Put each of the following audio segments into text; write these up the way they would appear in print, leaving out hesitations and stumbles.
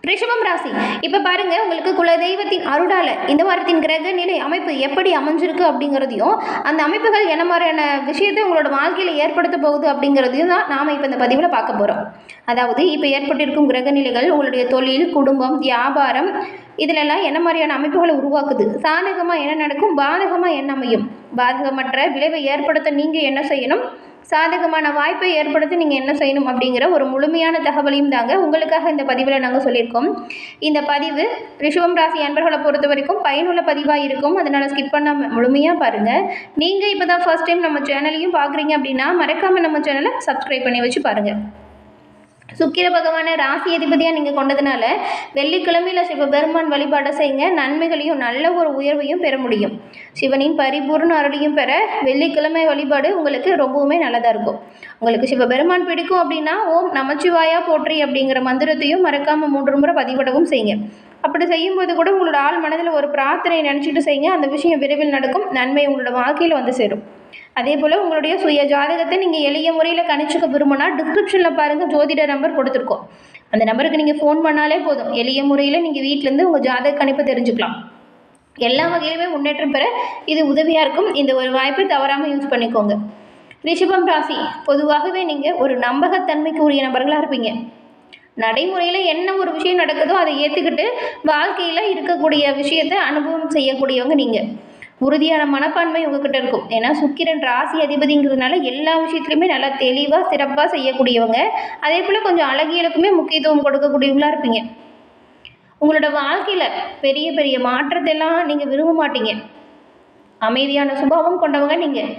ரிஷபம் ராசி. இப்போ பாருங்க, உங்களுக்கு குலதெய்வத்தின் அருளால இந்த வாரத்தின் கிரக நிலை அமைப்பு எப்படி அமைஞ்சிருக்கு அப்படிங்கிறதையும், அந்த அமைப்புகள் என்ன மாதிரியான விஷயத்தை உங்களோட வாழ்க்கையில் ஏற்படுத்த போகுது அப்படிங்கிறதையும் தான் நாம் இப்போ இந்த பதிவில் பார்க்க போகிறோம். அதாவது இப்போ ஏற்பட்டிருக்கும் கிரக நிலைகள் உங்களுடைய தொழில், குடும்பம், வியாபாரம் இதிலெல்லாம் என்ன மாதிரியான அமைப்புகளை உருவாக்குது, சாதகமாக என்ன நடக்கும், பாதகமாக என்ன அமையும், பாதகமற்ற விளைவை ஏற்படுத்த நீங்கள் என்ன செய்யணும், சாதகமான வாய்ப்பை ஏற்படுத்தி நீங்கள் என்ன செய்யணும் அப்படிங்கிற ஒரு முழுமையான தகவலையும் தாங்க உங்களுக்காக இந்த பதிவில் நாங்கள் சொல்லியிருக்கோம். இந்த பதிவு ரிஷபம் ராசி அன்பர்களை பொறுத்த வரைக்கும் பயனுள்ள பதிவாக இருக்கும். அதனால் ஸ்கிப் பண்ணாமல் முழுமையாக பாருங்கள். நீங்கள் இப்போ தான் ஃபர்ஸ்ட் டைம் நம்ம சேனலையும் பார்க்குறீங்க அப்படின்னா மறக்காமல் நம்ம சேனலை சப்ஸ்கிரைப் பண்ணி வச்சு பாருங்கள். சுக்கிர பகவானை ராசி அதிபதியாக நீங்கள் கொண்டதுனால வெள்ளிக்கிழமையில் சிவபெருமான் வழிபாடு செய்யுங்க. நன்மைகளையும் நல்ல ஒரு உயர்வையும் பெற முடியும். சிவனின் பரிபூர்ண அருளையும் பெற வெள்ளிக்கிழமை வழிபாடு உங்களுக்கு ரொம்பவுமே நல்லதாக இருக்கும். உங்களுக்கு சிவபெருமான் பிடிக்கும் அப்படின்னா ஓம் நமச்சிவாயா போற்றி அப்படிங்கிற மந்திரத்தையும் மறக்காமல் 3 முறை பதிவிடவும் செய்யுங்க. அப்படி செய்யும்போது கூட உங்களோட ஆள் மனதில் ஒரு பிரார்த்தனை நினச்சிட்டு செய்யுங்க. அந்த விஷயம் விரைவில் நடக்கும். நன்மை உங்களோட வாழ்க்கையில் வந்து சேரும். அதே போல் உங்களுடைய சுய ஜாதகத்தை நீங்கள் எளிய முறையில் கணிச்சுக்க விரும்பினா டிஸ்கிரிப்ஷனில் பாருங்கள், ஜோதிட நம்பர் கொடுத்துருக்கோம். அந்த நம்பருக்கு நீங்கள் ஃபோன் பண்ணாலே போதும். எளிய முறையில் நீங்கள் வீட்டிலேருந்து உங்கள் ஜாதக கணிப்பை தெரிஞ்சுக்கலாம். எல்லா வகையிலுமே முன்னேற்றம் பெற இது உதவியாக இருக்கும். இந்த ஒரு வாய்ப்பை தவறாமல் யூஸ் பண்ணிக்கோங்க. ரிஷபம் ராசி, பொதுவாகவே நீங்கள் ஒரு நம்பகத்தன்மைக்கு உரிய நபர்களாக இருப்பீங்க. நடைமுறையில் என்ன ஒரு விஷயம் நடக்குதோ அதை ஏற்றுக்கிட்டு வாழ்க்கையில் இருக்கக்கூடிய விஷயத்தை அனுபவம் செய்யக்கூடியவங்க நீங்கள். உறுதியான மனப்பான்மை உங்ககிட்ட இருக்கும். ஏன்னா சுக்கிரன் ராசி அதிபதிங்கிறதுனால எல்லா விஷயத்துலையுமே நல்லா தெளிவாக சிறப்பாக செய்யக்கூடியவங்க. அதே போல் கொஞ்சம் அழகியலுக்குமே முக்கியத்துவம் கொடுக்கக்கூடியவங்களா இருப்பீங்க. உங்களோட வாழ்க்கையில் பெரிய பெரிய மாற்றத்தெல்லாம் நீங்கள் விரும்ப மாட்டீங்க. அமைதியான சுபாவம் கொண்டவங்க நீங்கள்.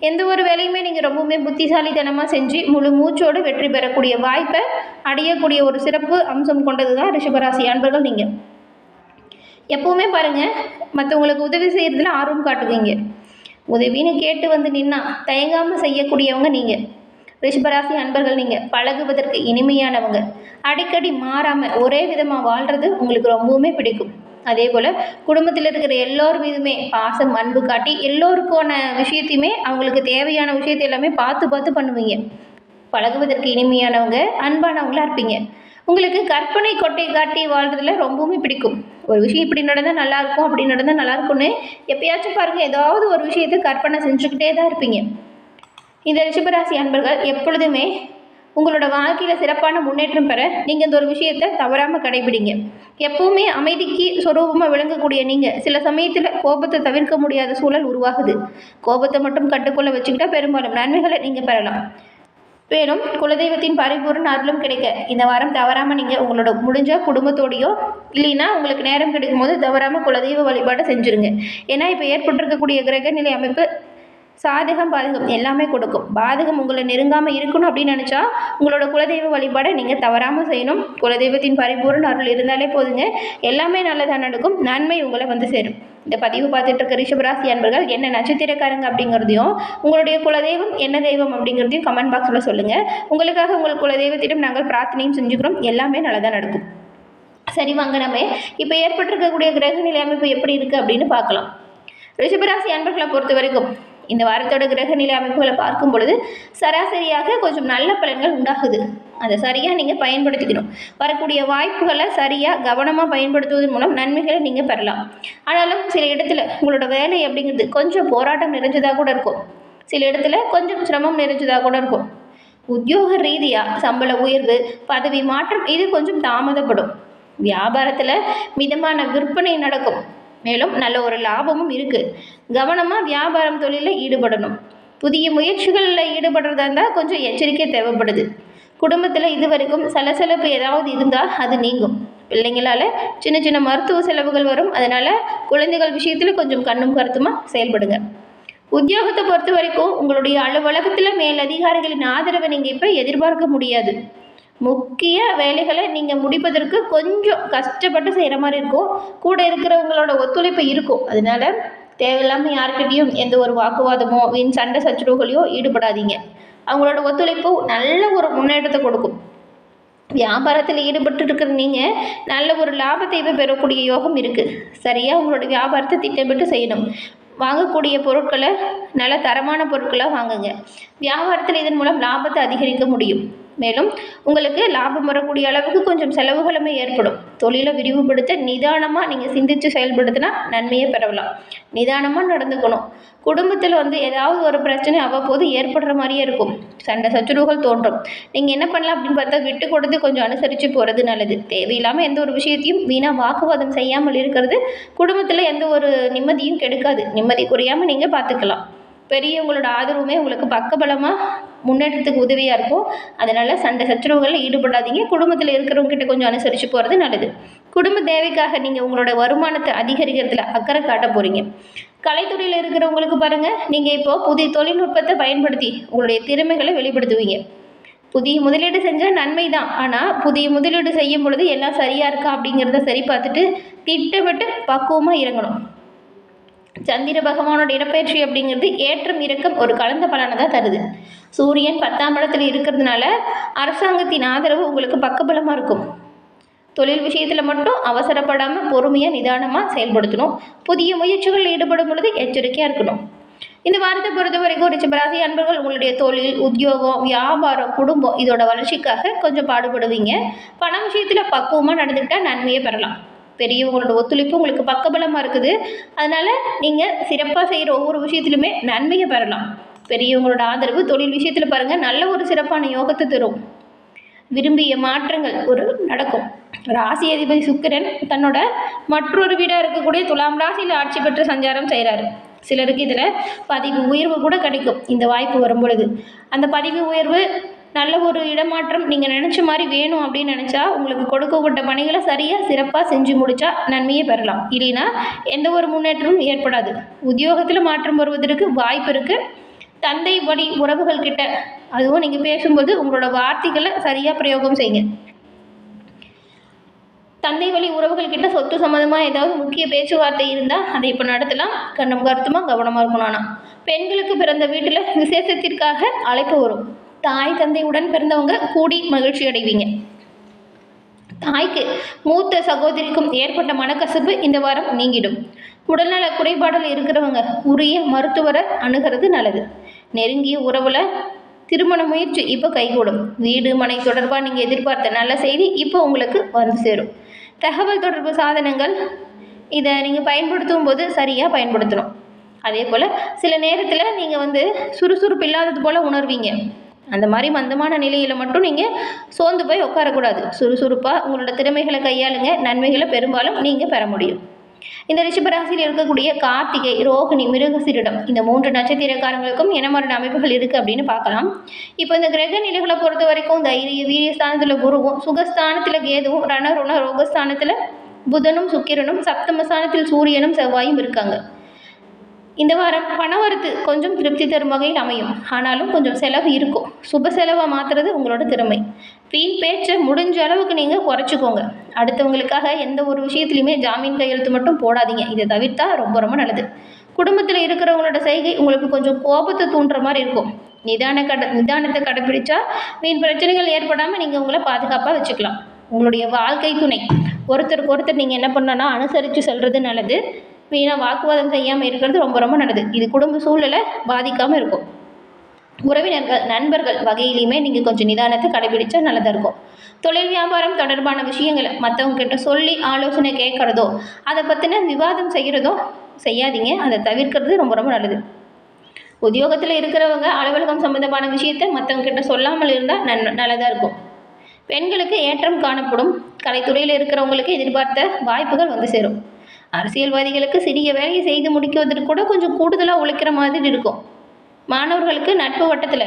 எந்த ஒரு வேலையுமே நீங்கள் ரொம்பவுமே புத்திசாலித்தனமாக செஞ்சு முழு மூச்சோடு வெற்றி பெறக்கூடிய வாய்ப்பை அடையக்கூடிய ஒரு சிறப்பு அம்சம் கொண்டது தான் ரிஷபராசி அன்பர்கள் நீங்கள். எப்போவுமே பாருங்கள், மற்றவங்களுக்கு உதவி செய்கிறதுல ஆர்வம் காட்டுவீங்க. உதவின்னு கேட்டு வந்து நின்னா தயங்காமல் செய்யக்கூடியவங்க நீங்கள். ரிஷபராசி அன்பர்கள் நீங்கள் பழகுவதற்கு இனிமையானவங்க. அடிக்கடி மாறாமல் ஒரே விதமாக வாழ்கிறது உங்களுக்கு ரொம்பவுமே பிடிக்கும். அதே போல் குடும்பத்தில் இருக்கிற எல்லோர் மீதுமே பாசம், அன்பு காட்டி எல்லோருக்கான விஷயத்தையுமே அவங்களுக்கு தேவையான விஷயத்தை எல்லாமே பார்த்து பார்த்து பண்ணுவீங்க. பழகுவதற்கு இனிமையானவங்க, அன்பானவங்களாக இருப்பீங்க. உங்களுக்கு கற்பனை கொட்டை காட்டி வாழ்றதுல ரொம்பவுமே பிடிக்கும். ஒரு விஷயம் இப்படி நடந்தால் நல்லாயிருக்கும், அப்படி நடந்தால் நல்லாயிருக்கும்னு எப்பயாச்சும் பாருங்கள், ஏதாவது ஒரு விஷயத்தை கற்பனை செஞ்சுக்கிட்டே தான் இருப்பீங்க. இந்த ரிஷபராசி அன்பர்கள் எப்பொழுதுமே உங்களோட வாழ்க்கையில் சிறப்பான முன்னேற்றம் பெற நீங்கள் இந்த ஒரு விஷயத்தை தவறாமல் கடைபிடிங்க. எப்பவுமே அமைதிக்கு சொரூபமாக விளங்கக்கூடிய நீங்கள் சில சமயத்தில் கோபத்தை தவிர்க்க முடியாத சூழல் உருவாகுது. கோபத்தை மட்டும் கட்டுக்குள்ளே வச்சுக்கிட்டா பெரும்பாலும் நன்மைகளை நீங்கள் பெறலாம். மேலும் குலதெய்வத்தின் பரிபூர்ண அருளும் கிடைக்க இந்த வாரம் தவறாமல் நீங்கள் உங்களோட முடிஞ்ச குடும்பத்தோடையோ இல்லைன்னா உங்களுக்கு நேரம் கிடைக்கும் போது தவறாமல் குலதெய்வ வழிபாடு செஞ்சுருங்க. ஏன்னா இப்போ ஏற்பட்டிருக்கக்கூடிய கிரக நிலை அமைப்பு சாதகம் பாதகம் எல்லாமே கொடுக்கும். பாதகம் உங்களை நெருங்காமல் இருக்கணும் அப்படின்னு நினச்சா உங்களோட குலதெய்வ வழிபாடை நீங்கள் தவறாமல் செய்யணும். குலதெய்வத்தின் பரிபூர்ண அருள் இருந்தாலே போதுங்க, எல்லாமே நல்லதாக நடக்கும். நன்மை உங்களை வந்து சேரும். இந்த பதிவு பார்த்துட்டு இருக்க ரிஷபராசி அன்பர்கள் என்ன நட்சத்திரக்காரங்க அப்படிங்கிறதையும் உங்களுடைய குலதெய்வம் என்ன தெய்வம் அப்படிங்கிறதையும் கமெண்ட் பாக்ஸில் சொல்லுங்கள். உங்களுக்காக உங்கள் குலதெய்வத்திடம் நாங்கள் பிரார்த்தனையும் செஞ்சுக்கிறோம். எல்லாமே நல்லதாக நடக்கும். சரி வாங்க, நம்ம இப்போ ஏற்பட்டிருக்கக்கூடிய கிரக நிலை அமைப்பு எப்படி இருக்குது அப்படின்னு பார்க்கலாம். ரிஷபராசி அன்பர்களை பொறுத்த வரைக்கும் இந்த வாரத்தோட கிரக நிலை அமைப்புகளை பார்க்கும் பொழுது சராசரியாக கொஞ்சம் நல்ல பலன்கள் உண்டாகுது. அதை சரியாக நீங்கள் பயன்படுத்திக்கணும். வரக்கூடிய வாய்ப்புகளை சரியாக கவனமாக பயன்படுத்துவதன் மூலம் நன்மைகளை நீங்கள் பெறலாம். ஆனாலும் சில இடத்துல உங்களோட வேலை அப்படிங்கிறது கொஞ்சம் போராட்டம் நிறைஞ்சதாக கூட இருக்கும். சில இடத்துல கொஞ்சம் சிரமம் நிறைஞ்சதாக கூட இருக்கும். உத்தியோக ரீதியாக சம்பள உயர்வு, பதவி மாற்றம் இது கொஞ்சம் தாமதப்படும். வியாபாரத்தில் மிதமான விற்பனை நடக்கும். மேலும் நல்ல ஒரு லாபமும் இருக்குது. கவனமாக வியாபாரம் தொழிலில் ஈடுபடணும். புதிய முயற்சிகளில் ஈடுபடுறதா இருந்தால் கொஞ்சம் எச்சரிக்கை தேவைப்படுது. குடும்பத்தில் இது வரைக்கும் சலசலப்பு ஏதாவது இருந்தால் அது நீங்கும். பிள்ளைங்களால் சின்ன சின்ன மருத்துவ செலவுகள் வரும். அதனால் குழந்தைகள் விஷயத்தில் கொஞ்சம் கண்ணும் கருத்துமாக செயல்படுங்க. உத்தியோகத்தை பொறுத்த வரைக்கும் உங்களுடைய அலுவலகத்தில் மேலதிகாரிகளின் ஆதரவை நீங்கள் இப்போ எதிர்பார்க்க முடியாது. முக்கிய வேலைகளை நீங்கள் முடிப்பதற்கு கொஞ்சம் கஷ்டப்பட்டு செய்கிற மாதிரி இருக்கும். கூட இருக்கிறவங்களோட ஒத்துழைப்பு இருக்கும். அதனால் தேவையில்லாமல் யாருக்கிட்டையும் எந்த ஒரு வாக்குவாதமோ வீண் சண்டை சச்சரவுகளையோ ஈடுபடாதீங்க. அவங்களோட ஒத்துழைப்பு நல்ல ஒரு முன்னேற்றத்தை கொடுக்கும். வியாபாரத்தில் ஈடுபட்டு இருக்கிற நீங்கள் நல்ல ஒரு லாபத்தை பெறக்கூடிய யோகம் இருக்குது. சரியாக உங்களோட வியாபாரத்தை திட்டமிட்டு செய்யணும். வாங்கக்கூடிய பொருட்களை நல்ல தரமான பொருட்களாக வாங்குங்க. வியாபாரத்தில் இதன் மூலம் லாபத்தை அதிகரிக்க முடியும். மேலும் உங்களுக்கு லாபம் வரக்கூடிய அளவுக்கு கொஞ்சம் செலவுகளுமே ஏற்படும். தொழிலை விரிவுபடுத்த நிதானமாக நீங்கள் சிந்தித்து செயல்படுத்தினா நன்மையை பெறலாம். நிதானமாக நடந்துக்கணும். குடும்பத்தில் ஏதாவது ஒரு பிரச்சனை அவ்வப்போது ஏற்படுற மாதிரியே இருக்கும். சண்டை சச்சரவுகள் தோன்றும். நீங்கள் என்ன பண்ணலாம் அப்படின்னு பார்த்தா விட்டு கொடுத்து கொஞ்சம் அனுசரித்து போகிறது நல்லது. தேவையில்லாமல் எந்த ஒரு விஷயத்தையும் வீணாக வாக்குவாதம் செய்யாமல் இருக்கிறது குடும்பத்தில் எந்த ஒரு நிம்மதியும் கெடுக்காது. நிம்மதி குறையாமல் நீங்கள் பார்த்துக்கலாம். பெரியவங்களோட ஆதரவுமே உங்களுக்கு பக்கபலமாக முன்னேற்றத்துக்கு உதவியாக இருக்கும். அதனால் சண்டை சச்சரவுகளில் ஈடுபடாதீங்க. குடும்பத்தில் இருக்கிறவங்ககிட்ட கொஞ்சம் அனுசரித்து போகிறது நல்லது. குடும்ப தேவைக்காக நீங்கள் உங்களோட வருமானத்தை அதிகரிக்கிறதுல அக்கறை காட்ட போகிறீங்க. கலைத்துறையில் இருக்கிறவங்களுக்கு பாருங்கள், நீங்கள் இப்போது புதிய தொழில்நுட்பத்தை பயன்படுத்தி உங்களுடைய திறமைகளை வெளிப்படுத்துவீங்க. புதிய முதலீடு செஞ்சால் நன்மை தான். ஆனால் புதிய முதலீடு செய்யும் பொழுது எல்லாம் சரியாக இருக்கா அப்படிங்கிறத சரி பார்த்துட்டு திட்டமிட்டு பக்குவமாக இறங்கணும். சந்திர பகவானோட இடப்பெயர்ச்சி அப்படிங்கிறது ஏற்றம் இறக்கம் ஒரு கலந்த பலனை தான் தருது. சூரியன் 10ஆம் இடத்துல இருக்கிறதுனால அரசாங்கத்தின் ஆதரவு உங்களுக்கு பக்கபலமாக இருக்கும். தொழில் விஷயத்தில் மட்டும் அவசரப்படாமல் பொறுமையாக நிதானமாக செயல்படுத்தணும். புதிய முயற்சிகளில் ஈடுபடும் பொழுது எச்சரிக்கையாக இருக்கணும். இந்த வாரத்தை பொறுத்த வரைக்கும் ரிஷபராசி அன்பர்கள் உங்களுடைய தொழில், உத்தியோகம், வியாபாரம், குடும்பம் இதோட வளர்ச்சிக்காக கொஞ்சம் பாடுபடுவீங்க. பண விஷயத்தில் பக்குவமாக நடந்துக்கிட்டால் நன்மையை பெறலாம். பெரியவங்களோட ஒத்துழைப்பு உங்களுக்கு பக்கபலமாக இருக்குது. அதனால் நீங்கள் சிறப்பாக செய்கிற ஒவ்வொரு விஷயத்துலையுமே நன்மையை பெறலாம். பெரியவங்களோட ஆதரவு தொழில் விஷயத்தில் பாருங்கள் நல்ல ஒரு சிறப்பான யோகத்தை தரும். விரும்பிய மாற்றங்கள் நடக்கும். ராசி அதிபதி சுக்கிரன் தன்னோட மற்றொரு வீடாக இருக்கக்கூடிய துலாம் ராசியில் ஆட்சி பெற்று சஞ்சாரம் செய்கிறாரு. சிலருக்கு இதில் பதிவு உயர்வு கூட கிடைக்கும். இந்த வாய்ப்பு வரும் பொழுது அந்த பதிவு உயர்வு நல்ல ஒரு இடமாற்றம் நீங்கள் நினச்ச மாதிரி வேணும் அப்படின்னு நினச்சா உங்களுக்கு கொடுக்கப்பட்ட பணிகளை சரியாக சிறப்பாக செஞ்சு முடித்தா நன்மையை பெறலாம். இல்லைன்னா எந்த ஒரு முன்னேற்றமும் ஏற்படாது. உத்தியோகத்தில் மாற்றம் வருவதற்கு வாய்ப்பு இருக்குது. தந்தை வழி உறவுகள் கிட்ட அதுவும் நீங்கள் பேசும்போது உங்களோட வார்த்தைகளை சரியாக பிரயோகம் செய்யுங்க. தந்தை வழி உறவுகள் கிட்ட சொத்து சம்மந்தமாக ஏதாவது முக்கிய பேச்சுவார்த்தை இருந்தால் அதை இப்போ நடத்தலாம். கண்ணும் கருத்துமாக கவனமாக இருக்கணும். ஆனால் பெண்களுக்கு பிறந்த வீட்டில் விசேஷத்திற்காக அழைப்பு வரும். தாய் தந்தையுடன் பிறந்தவங்க கூடி மகிழ்ச்சி அடைவீங்க. தாய்க்கு மூத்த சகோதரிக்கும் ஏற்பட்ட மனக்கசப்பு இந்த வாரம் நீங்கிடும். உடல்நல குறைபாடுகள் இருக்கிறவங்க உரிய மருத்துவரை அணுகிறது நல்லது. நெருங்கிய உறவில் திருமண முயற்சி இப்போ கைகூடும். வீடு மனை தொடர்பாக நீங்கள் எதிர்பார்த்த நல்ல செய்தி இப்போ உங்களுக்கு வந்து சேரும். தகவல் தொடர்பு சாதனங்கள் இதை நீங்கள் பயன்படுத்தும் போது சரியாக பயன்படுத்தணும். அதே போல் சில நேரத்தில் நீங்கள் சுறுசுறுப்பு இல்லாதது போல் உணர்வீங்க. அந்த மாதிரி மந்தமான நிலையில் மட்டும் நீங்கள் சோர்ந்து போய் உட்காரக்கூடாது. சுறுசுறுப்பாக உங்களோட திறமைகளை கையாளுங்க. நன்மைகளை பெரும்பாலும் நீங்கள் பெற முடியும். இந்த ரிஷபராசியில் இருக்கக்கூடிய கார்த்திகை, ரோகிணி, மிருகசீரிடம் இந்த 3 நட்சத்திரக்காரங்களுக்கும் என்ன மாதிரியான அமைப்புகள் இருக்குது அப்படின்னு பார்க்கலாம். இப்போ இந்த கிரக நிலைகளை பொறுத்த வரைக்கும் தைரிய வீரியஸ்தானத்தில் குருவும், சுகஸ்தானத்தில் கேதுவும், ரணருண ரோகஸ்தானத்தில் புதனும் சுக்கிரனும், சப்தமஸ்தானத்தில் சூரியனும் செவ்வாயும் இருக்காங்க. இந்த வாரம் பணவரத்து கொஞ்சம் திருப்தி தரும் வகையில் அமையும். ஆனாலும் கொஞ்சம் செலவு இருக்கும். சுப செலவை மாற்றுறது உங்களோட திறமை. வீண் பேச்சை முடிஞ்ச அளவுக்கு நீங்கள் குறைச்சிக்கோங்க. அடுத்தவங்களுக்காக எந்த ஒரு விஷயத்துலையுமே ஜாமீன் கையெழுத்து மட்டும் போடாதீங்க. இதை தவிர்த்தா ரொம்ப ரொம்ப நல்லது. குடும்பத்தில் இருக்கிறவங்களோட செய்கை உங்களுக்கு கொஞ்சம் கோபத்தை தூண்டுற மாதிரி இருக்கும். நிதானத்தை கடைப்பிடிச்சா வீண் பிரச்சனைகள் ஏற்படாமல் நீங்கள் உங்களை பாதுகாப்பாக வச்சுக்கலாம். உங்களுடைய வாழ்க்கை துணை ஒருத்தருக்கு ஒருத்தர் நீங்கள் என்ன பண்ணணும்னா அனுசரித்து செல்வது நல்லது. வீணாக வாக்குவாதம் செய்யாமல் இருக்கிறது ரொம்ப ரொம்ப நல்லது. இது குடும்ப சூழலை பாதிக்காமல் இருக்கும். உறவினர்கள், நண்பர்கள் வகையிலையுமே நீங்கள் கொஞ்சம் நிதானத்தை கடைபிடிச்சா நல்லதாக இருக்கும். தொழில் வியாபாரம் தொடர்பான விஷயங்களை மற்றவங்க கிட்ட சொல்லி ஆலோசனை கேட்குறதோ அதை பற்றின விவாதம் செய்கிறதோ செய்யாதீங்க. அதை தவிர்க்கிறது ரொம்ப ரொம்ப நல்லது. உத்தியோகத்தில் இருக்கிறவங்க அலுவலகம் சம்மந்தமான விஷயத்தை மற்றவங்க கிட்ட சொல்லாமல் இருந்தால் நல்லதாக இருக்கும். பெண்களுக்கு ஏற்றம் காணப்படும். கலைத்துறையில் இருக்கிறவங்களுக்கு எதிர்பார்த்த வாய்ப்புகள் வந்து சேரும். அரசியல்வாதிகளுக்கு சிறிய வேலையை செய்து முடிக்குவதற்கு கூட கொஞ்சம் கூடுதலாக உழைக்கிற மாதிரி இருக்கும். மாணவர்களுக்கு நட்பு வட்டத்தில்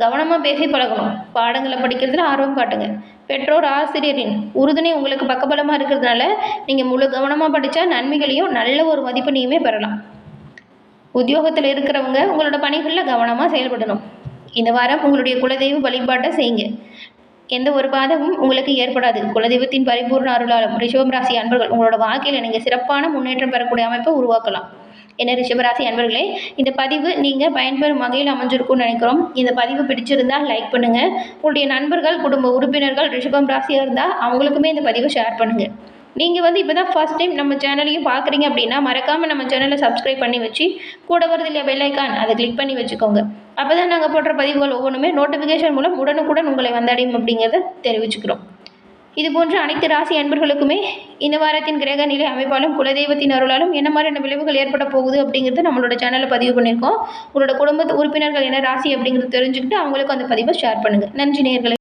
கவனமாக பேசி பழகணும். பாடங்களை படிக்கிறதுல ஆர்வம் காட்டுங்க. பெற்றோர் ஆசிரியரின் உறுதுணை உங்களுக்கு பக்கபலமாக இருக்கிறதுனால நீங்கள் முழு கவனமாக படித்தா நன்மைகளையும் நல்ல ஒரு மதிப்பெண்ணையுமே பெறலாம். உத்தியோகத்தில் இருக்கிறவங்க உங்களோட பணிகளில் கவனமாக செயல்படணும். இந்த வாரம் உங்களுடைய குலதெய்வ வழிபாட்டை செய்யுங்க. எந்த ஒரு பாதமும் உங்களுக்கு ஏற்படாது. குலதெய்வத்தின் பரிபூர்ண அருளாலும் ரிஷபம் ராசி அன்பர்கள் உங்களோட வாழ்க்கையில் நீங்கள் சிறப்பான முன்னேற்றம் பெறக்கூடிய அமைப்பை உருவாக்கலாம். என்ன ரிஷபராசி அன்பர்களே, இந்த பதிவு நீங்கள் பயன்பெறும் வகையில் அமைஞ்சிருக்கும்னு நினைக்கிறோம். இந்த பதிவு பிடிச்சிருந்தால் லைக் பண்ணுங்கள். உங்களுடைய நண்பர்கள், குடும்ப உறுப்பினர்கள் ரிஷபம் ராசியாக இருந்தால் அவங்களுக்குமே இந்த பதிவை ஷேர் பண்ணுங்கள். நீங்கள் வந்து இப்போ தான் ஃபர்ஸ்ட் டைம் நம்ம சேனலையும் பார்க்குறீங்க அப்படின்னா மறக்காமல் நம்ம சேனலை சப்ஸ்கிரைப் பண்ணி வச்சு கூட வருது இல்லையா பெல் ஐக்கான் அதை கிளிக் பண்ணி வச்சுக்கோங்க. அப்போ தான் நாங்கள் போடுற பதிவுகள் ஒவ்வொன்றுமே நோட்டிஃபிகேஷன் மூலம் உடனுக்குடன் உங்களை வந்தடையும் அப்படிங்கிறத தெரிவிச்சுக்கிறோம். இது போன்ற அனைத்து ராசி அன்பர்களுக்குமே இந்த வாரத்தின் கிரக நிலை அமைப்பாலும் குலதெய்வத்தின் அருளாலும் என்ன மாதிரியான விளைவுகள் ஏற்பட போகுது அப்படிங்கிறது நம்மளோட சேனலில் பதிவு பண்ணியிருக்கோம். உங்களோட குடும்ப உறுப்பினர்கள் என்ன ராசி அப்படிங்கிறது தெரிஞ்சுக்கிட்டு அவங்களுக்கு அந்த பதிவை ஷேர் பண்ணுங்கள். நன்றி நேயர்களே.